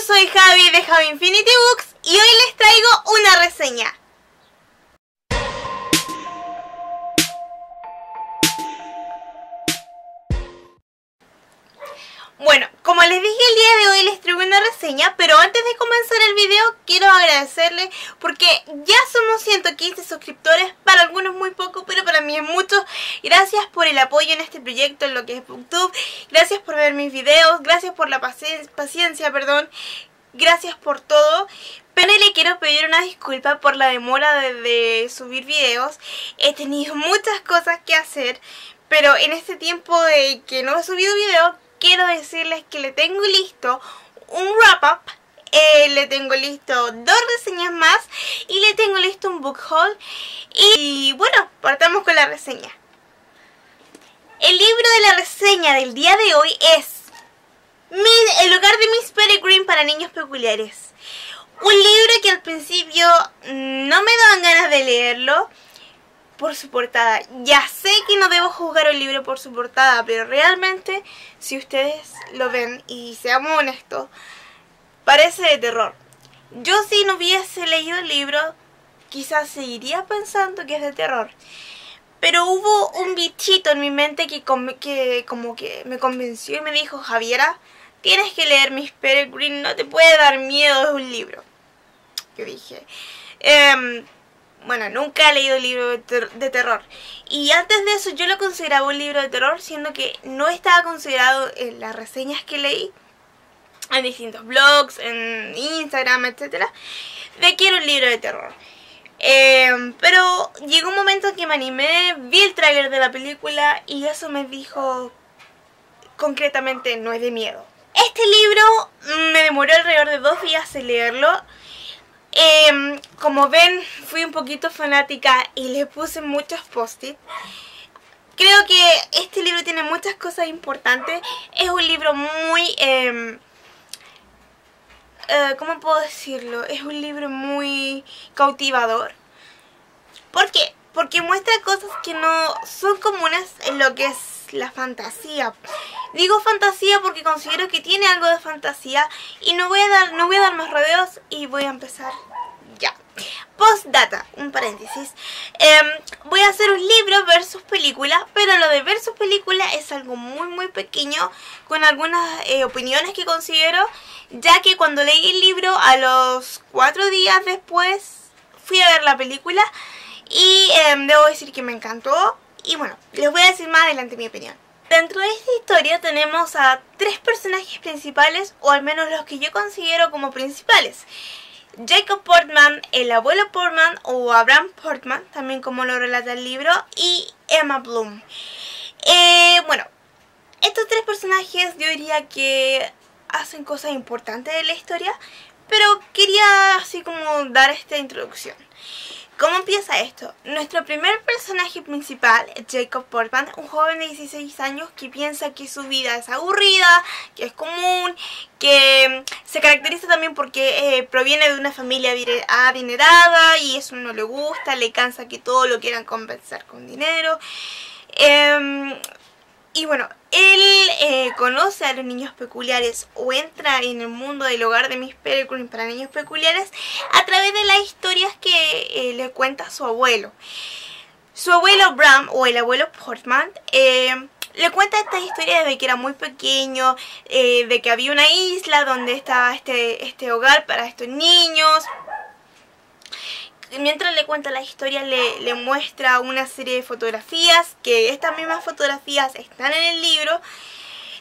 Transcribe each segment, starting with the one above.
soy Javi de Javi Infinity Books y hoy les traigo una reseña. Bueno, como les dije, el día de hoy les traigo una reseña, pero antes de comenzar el video quiero agradecerles porque ya somos 115 suscriptores, para algunos muy poco, pero para mí es mucho. Gracias por el apoyo en este proyecto, en lo que es BookTube, gracias por ver mis videos, gracias por la paciencia, gracias por todo. Pero le quiero pedir una disculpa por la demora de subir videos. He tenido muchas cosas que hacer, pero en este tiempo de que no he subido video, quiero decirles que le tengo listo un wrap-up, le tengo listo 2 reseñas más y le tengo listo un book haul. Y bueno, partamos con la reseña. El libro de la reseña del día de hoy es El hogar de Miss Peregrine para niños peculiares. Un libro que al principio no me daban ganas de leerlo por su portada. Ya sé que no debo juzgar un libro por su portada, pero realmente, si ustedes lo ven y seamos honestos, parece de terror. Yo, si no hubiese leído el libro, quizás seguiría pensando que es de terror. Pero hubo un bichito en mi mente que como que me convenció y me dijo: Javiera, tienes que leer Miss Peregrine, no te puede dar miedo, es un libro. Yo dije, bueno, nunca he leído libros de terror. Y antes de eso yo lo consideraba un libro de terror, siendo que no estaba considerado en las reseñas que leí en distintos blogs, en Instagram, etcétera, de que era un libro de terror. Pero llegó un momento en que me animé, vi el tráiler de la película y eso me dijo concretamente: no es de miedo. Este libro me demoró alrededor de 2 días en leerlo. Como ven, fui un poquito fanática y le puse muchos post-it. Creo que este libro tiene muchas cosas importantes. Es un libro muy... ¿cómo puedo decirlo? Es un libro muy cautivador. ¿Por qué? Porque muestra cosas que no son comunes en lo que es la fantasía. Digo fantasía porque considero que tiene algo de fantasía y no voy a dar más rodeos y voy a empezar ya. Postdata, un paréntesis. Voy a hacer un libro versus película, pero lo de versus película es algo muy pequeño, con algunas opiniones que considero, ya que cuando leí el libro, a los 4 días después fui a ver la película y debo decir que me encantó. Y bueno, les voy a decir más adelante mi opinión. Dentro de esta historia tenemos a 3 personajes principales, o al menos los que yo considero como principales. Jacob Portman, el abuelo Portman o Abraham Portman, también como lo relata el libro, y Emma Bloom. Bueno, estos 3 personajes yo diría que hacen cosas importantes de la historia, pero quería así como dar esta introducción. ¿Cómo empieza esto? Nuestro primer personaje principal, Jacob Portman, un joven de 16 años que piensa que su vida es aburrida, que es común, que se caracteriza también porque proviene de una familia adinerada y eso no le gusta, le cansa que todo lo quieran compensar con dinero. Y bueno, él conoce a los niños peculiares o entra en el mundo del hogar de Miss Peregrine para niños peculiares a través de las historias que le cuenta su abuelo. Su abuelo Bram, o el abuelo Portman, le cuenta estas historias de que era muy pequeño, de que había una isla donde estaba este hogar para estos niños. Mientras le cuenta la historia, le muestra una serie de fotografías, que estas mismas fotografías están en el libro.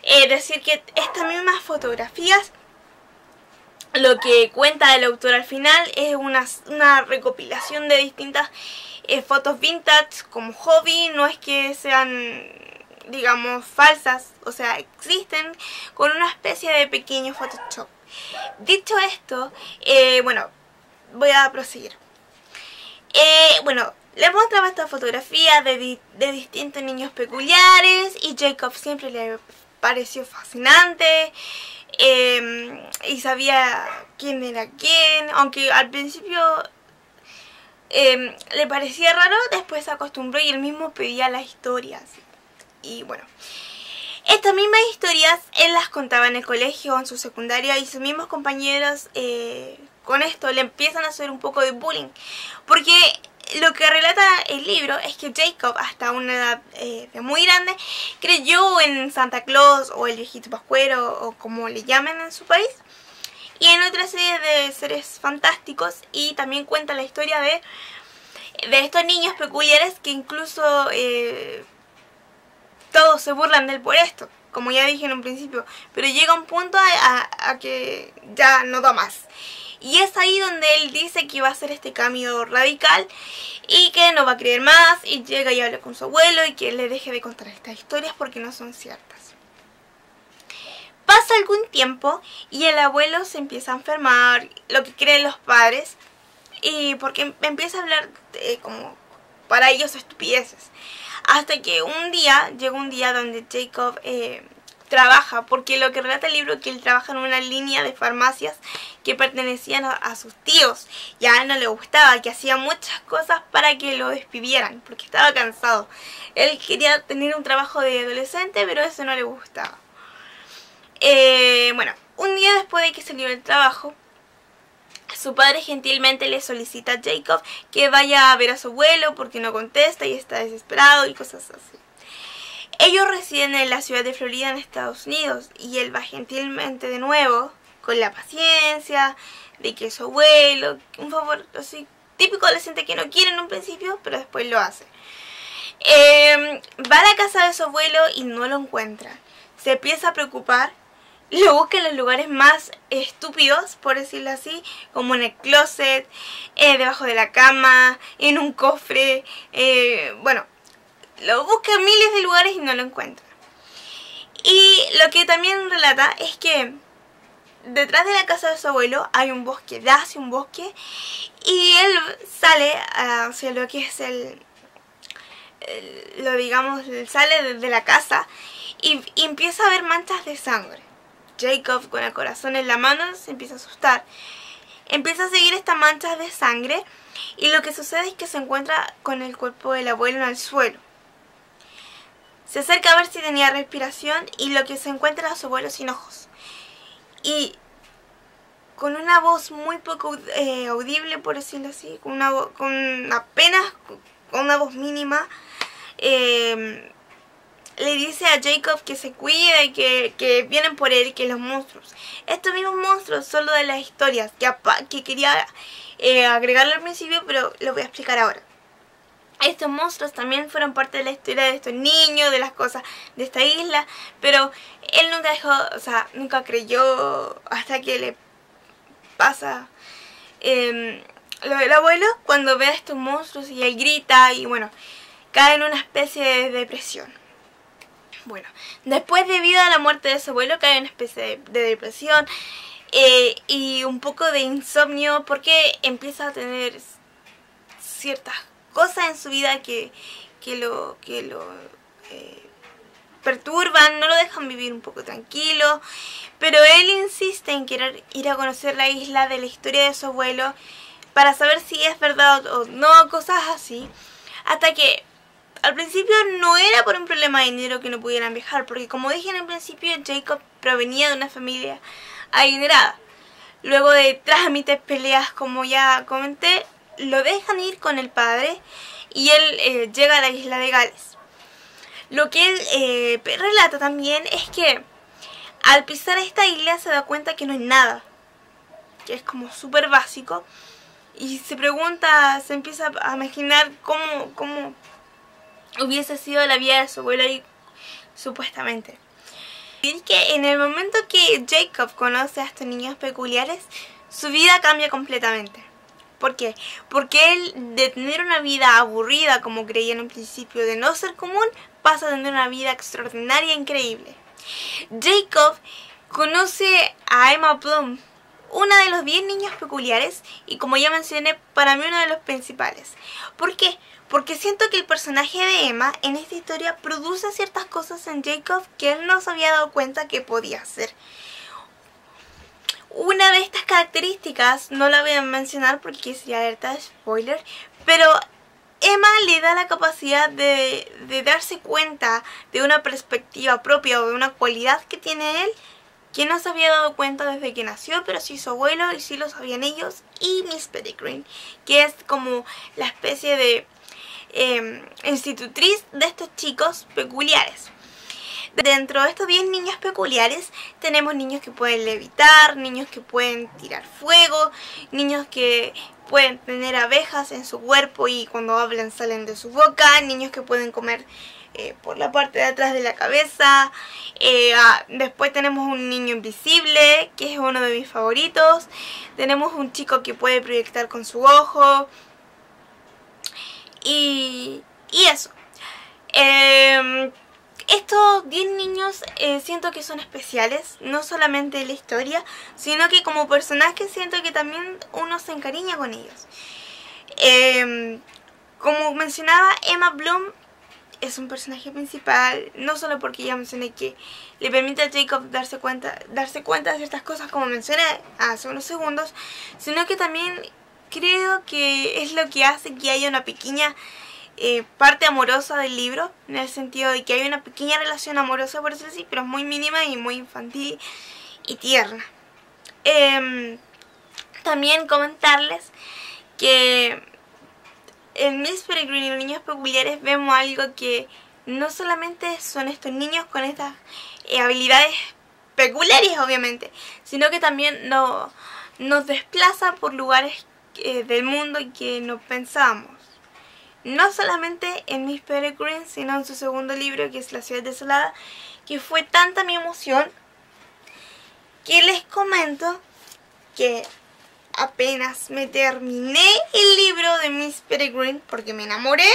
Es decir, que estas mismas fotografías, lo que cuenta el autor al final es una recopilación de distintas fotos vintage como hobby. No es que sean, digamos, falsas, o sea, existen con una especie de pequeño Photoshop. Dicho esto, bueno, voy a proseguir. Bueno, le mostraba esta fotografía de distintos niños peculiares y Jacob siempre le pareció fascinante y sabía quién era quién, aunque al principio le parecía raro, después se acostumbró y él mismo pedía las historias. Y bueno, Estas mismas historias él las contaba en el colegio, en su secundaria, y sus mismos compañeros con esto le empiezan a hacer un poco de bullying. Porque lo que relata el libro es que Jacob, hasta una edad muy grande, creyó en Santa Claus o el viejito pascuero o como le llamen en su país, y en otra serie de seres fantásticos, y también cuenta la historia de estos niños peculiares que incluso todos se burlan de él por esto, como ya dije en un principio, pero llega un punto a que ya no da más. Y es ahí donde él dice que va a hacer este cambio radical y que no va a creer más, y llega y habla con su abuelo y que le deje de contar estas historias porque no son ciertas. Pasa algún tiempo y el abuelo se empieza a enfermar, lo que creen los padres, y porque empieza a hablar como para ellos estupideces. Hasta que llega un día donde Jacob trabaja, porque lo que relata el libro es que él trabaja en una línea de farmacias que pertenecían a sus tíos, y a él no le gustaba, que hacía muchas cosas para que lo despidieran, porque estaba cansado. Él quería tener un trabajo de adolescente, pero eso no le gustaba. Bueno, un día después de que salió del trabajo, su padre gentilmente le solicita a Jacob que vaya a ver a su abuelo porque no contesta y está desesperado y cosas así. Ellos residen en la ciudad de Florida, en Estados Unidos, y él va gentilmente de nuevo, con la paciencia de que su abuelo, un favor así típico adolescente que no quiere en un principio, pero después lo hace. Va a la casa de su abuelo y no lo encuentra. Se empieza a preocupar. Lo busca en los lugares más estúpidos, por decirlo así, como en el closet, debajo de la cama, en un cofre. Bueno, lo busca en miles de lugares y no lo encuentra. Y lo que también relata es que detrás de la casa de su abuelo hay un bosque, da hacia un bosque, y él sale hacia lo que es sale de la casa y empieza a ver manchas de sangre. Jacob, con el corazón en la mano, se empieza a asustar. Empieza a seguir estas manchas de sangre y lo que sucede es que se encuentra con el cuerpo del abuelo en el suelo. Se acerca a ver si tenía respiración y lo que se encuentra es a su abuelo sin ojos. Y con una voz muy poco audible, por decirlo así, con una voz mínima, le dice a Jacob que se cuide y que vienen por él, que los monstruos. Estos mismos monstruos son lo de las historias que quería agregarlo al principio, pero lo voy a explicar ahora. Estos monstruos también fueron parte de la historia de estos niños, de las cosas de esta isla, pero él nunca creyó hasta que le pasa lo del abuelo, cuando ve a estos monstruos y él grita y bueno, cae en una especie de depresión. Bueno, después, debido a la muerte de su abuelo, cae en una especie de depresión y un poco de insomnio, porque empieza a tener ciertas cosas en su vida que lo perturban, no lo dejan vivir un poco tranquilo, pero él insiste en querer ir a conocer la isla de la historia de su abuelo para saber si es verdad o no, cosas así, hasta que al principio no era por un problema de dinero que no pudieran viajar, porque como dije en el principio, Jacob provenía de una familia adinerada. Luego de trámites, peleas, como ya comenté, lo dejan ir con el padre y él llega a la isla de Gales. Lo que él relata también es que al pisar esta isla se da cuenta que no hay nada, que es como súper básico, y se empieza a imaginar cómo hubiese sido la vida de su abuelo ahí, supuestamente. Y que en el momento que Jacob conoce a estos niños peculiares, su vida cambia completamente. ¿Por qué? Porque él, de tener una vida aburrida, como creía en un principio, de no ser común, pasa a tener una vida extraordinaria e increíble. Jacob conoce a Emma Bloom, una de los 10 niños peculiares, y como ya mencioné, para mí uno de los principales. ¿Por qué? Porque siento que el personaje de Emma en esta historia produce ciertas cosas en Jacob que él no se había dado cuenta que podía hacer. Una de estas características, no la voy a mencionar porque sería alerta de spoiler, pero Emma le da la capacidad de darse cuenta de una perspectiva propia o de una cualidad que tiene él que no se había dado cuenta desde que nació, pero sí su abuelo y sí lo sabían ellos, y Miss Pettigrew, que es como la especie de institutriz de estos chicos peculiares. Dentro de estos 10 niños peculiares tenemos niños que pueden levitar, niños que pueden tirar fuego, niños que pueden tener abejas en su cuerpo y cuando hablan salen de su boca, niños que pueden comer por la parte de atrás de la cabeza. Después tenemos un niño invisible, que es uno de mis favoritos. Tenemos un chico que puede proyectar con su ojo. Y eso. Estos 10 niños siento que son especiales, no solamente en la historia, sino que como personajes siento que también uno se encariña con ellos. Como mencionaba, Emma Bloom es un personaje principal, no solo porque ya mencioné que le permite a Jacob darse cuenta de ciertas cosas como mencioné hace unos segundos, sino que también creo que es lo que hace que haya una pequeña parte amorosa del libro, en el sentido de que hay una pequeña relación amorosa, por decirlo así, pero es muy mínima y muy infantil y tierna. También comentarles que en Miss Pettigrew y los niños peculiares vemos algo que no solamente son estos niños con estas habilidades peculiares, obviamente, sino que también nos desplaza por lugares del mundo que no pensábamos. No solamente en Miss Pettigrew, sino en su segundo libro, que es La ciudad desolada, que fue tanta mi emoción que les comento que apenas me terminé el libro de Miss Pettigrew, porque me enamoré,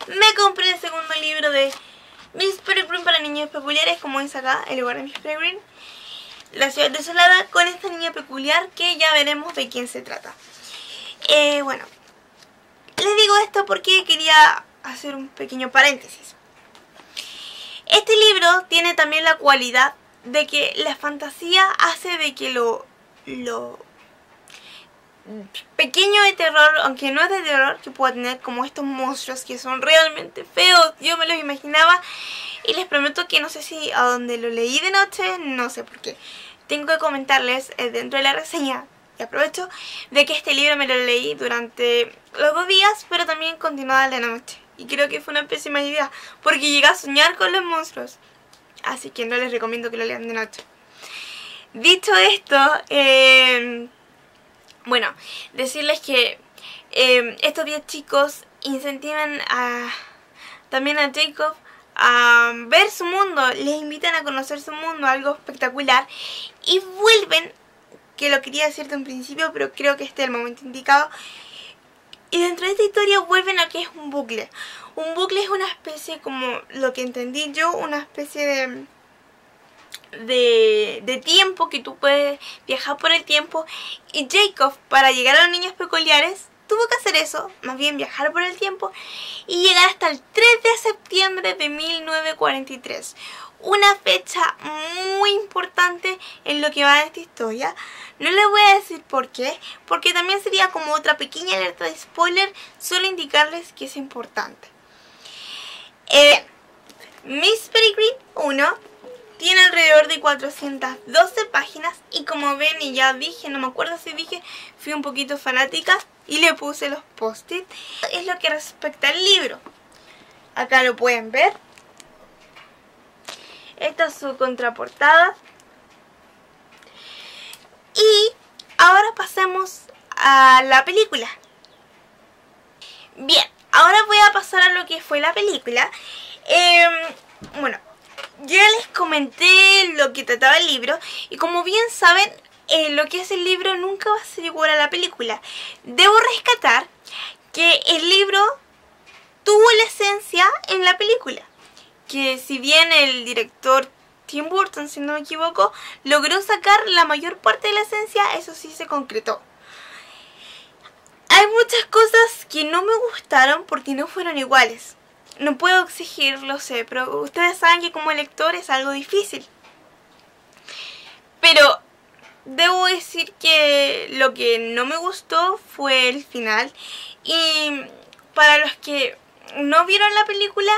me compré el segundo libro de Miss Pettigrew para niños peculiares, como es acá, en lugar de Miss Pettigrew, La ciudad desolada, con esta niña peculiar que ya veremos de quién se trata. Bueno, les digo esto porque quería hacer un pequeño paréntesis. Este libro tiene también la cualidad de que la fantasía hace de que lo pequeño de terror, aunque no es de terror, que pueda tener como estos monstruos que son realmente feos, yo me los imaginaba y les prometo que no sé si a donde lo leí de noche, no sé por qué. Tengo que comentarles dentro de la reseña, y aprovecho, de que este libro me lo leí durante los 2 días, pero también continuaba la noche. Y creo que fue una pésima idea, porque llegué a soñar con los monstruos. Así que no les recomiendo que lo lean de noche. Dicho esto, bueno, decirles que estos 10 chicos incentivan también a Jacob a ver su mundo, les invitan a conocer su mundo, algo espectacular, y vuelven, que lo quería decir de un principio, pero creo que este es el momento indicado, y dentro de esta historia vuelven a que es un bucle. Un bucle es una especie, como lo que entendí yo, una especie de tiempo, que tú puedes viajar por el tiempo, y Jacob, para llegar a los niños peculiares, tuvo que hacer eso, más bien viajar por el tiempo y llegar hasta el 3 de septiembre de 1943. Una fecha muy importante en lo que va de esta historia. No les voy a decir por qué, porque también sería como otra pequeña alerta de spoiler, solo indicarles que es importante. Miss Pettigrew 1 tiene alrededor de 412 páginas y como ven, y ya dije, no me acuerdo si dije, fui un poquito fanática y le puse los post-it. Es lo que respecta al libro. Acá lo pueden ver. Esta es su contraportada. Y ahora pasemos a la película. Bien, ahora voy a pasar a lo que fue la película. Bueno, ya les comenté lo que trataba el libro y como bien saben, lo que es el libro nunca va a ser igual a la película. Debo rescatar que el libro tuvo la esencia en la película, que si bien el director Tim Burton, si no me equivoco, logró sacar la mayor parte de la esencia, eso sí se concretó. Hay muchas cosas que no me gustaron porque no fueron iguales. No puedo exigir, lo sé, pero ustedes saben que como lector es algo difícil. Pero debo decir que lo que no me gustó fue el final. Y para los que no vieron la película,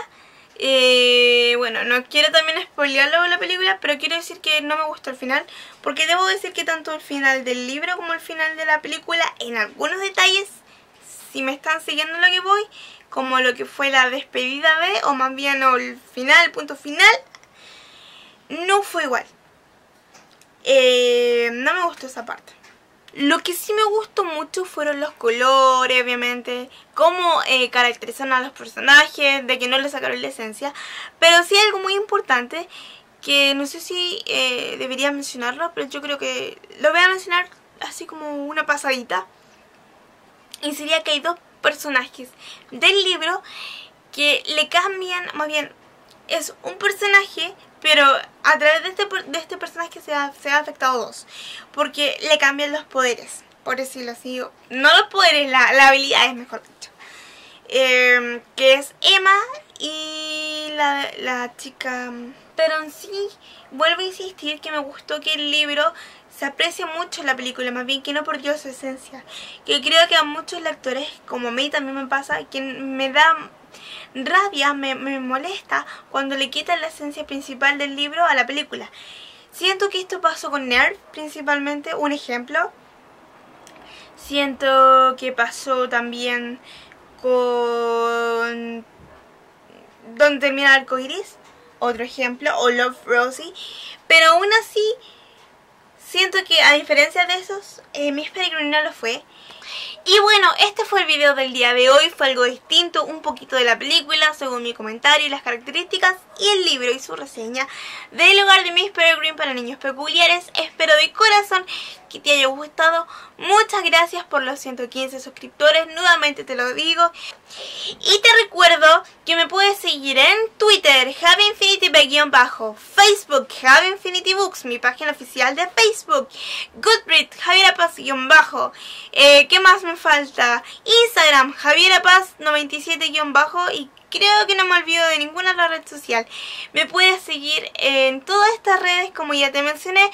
bueno, no quiero también spoilearlo la película, pero quiero decir que no me gustó el final, porque debo decir que tanto el final del libro como el final de la película, en algunos detalles, si me están siguiendo lo que voy, como lo que fue la despedida de, o más bien el final, el punto final, no fue igual. No me gustó esa parte. Lo que sí me gustó mucho fueron los colores, obviamente, cómo caracterizaron a los personajes, de que no le sacaron la esencia. Pero sí hay algo muy importante, que no sé si debería mencionarlo, pero yo creo que lo voy a mencionar así como una pasadita. Y sería que hay dos personajes del libro que le cambian, más bien, es un personaje, pero a través de este personaje se ha afectado dos, porque le cambian los poderes, por decirlo así, no los poderes, la habilidad, mejor dicho, que es Emma y la chica. Pero en sí, vuelvo a insistir que me gustó que el libro se aprecia mucho en la película, más bien que no perdió su esencia, que creo que a muchos lectores, como a mí también me pasa, que me da rabia, me molesta cuando le quitan la esencia principal del libro a la película. Siento que esto pasó con Nerf principalmente, un ejemplo. Siento que pasó también con Donde termina el arcoiris, otro ejemplo, o Love Rosie. Pero aún así, siento que a diferencia de esos, Miss Peregrine no lo fue. Y bueno, este fue el video del día de hoy, fue algo distinto, un poquito de la película, según mi comentario y las características, y el libro y su reseña del hogar de Miss Peregrine para niños peculiares. Espero de corazón que te haya gustado. Muchas gracias por los 115 suscriptores, nuevamente te lo digo. Y te recuerdo que me puedes seguir en Twitter, JaviInfinityB_, Facebook, JaviInfinityBooks, mi página oficial de Facebook, Goodreads, JavierAPaz_, ¿qué más me falta? Instagram, JavierAPaz97_, y creo que no me olvido de ninguna otra red social. Me puedes seguir en todas estas redes como ya te mencioné.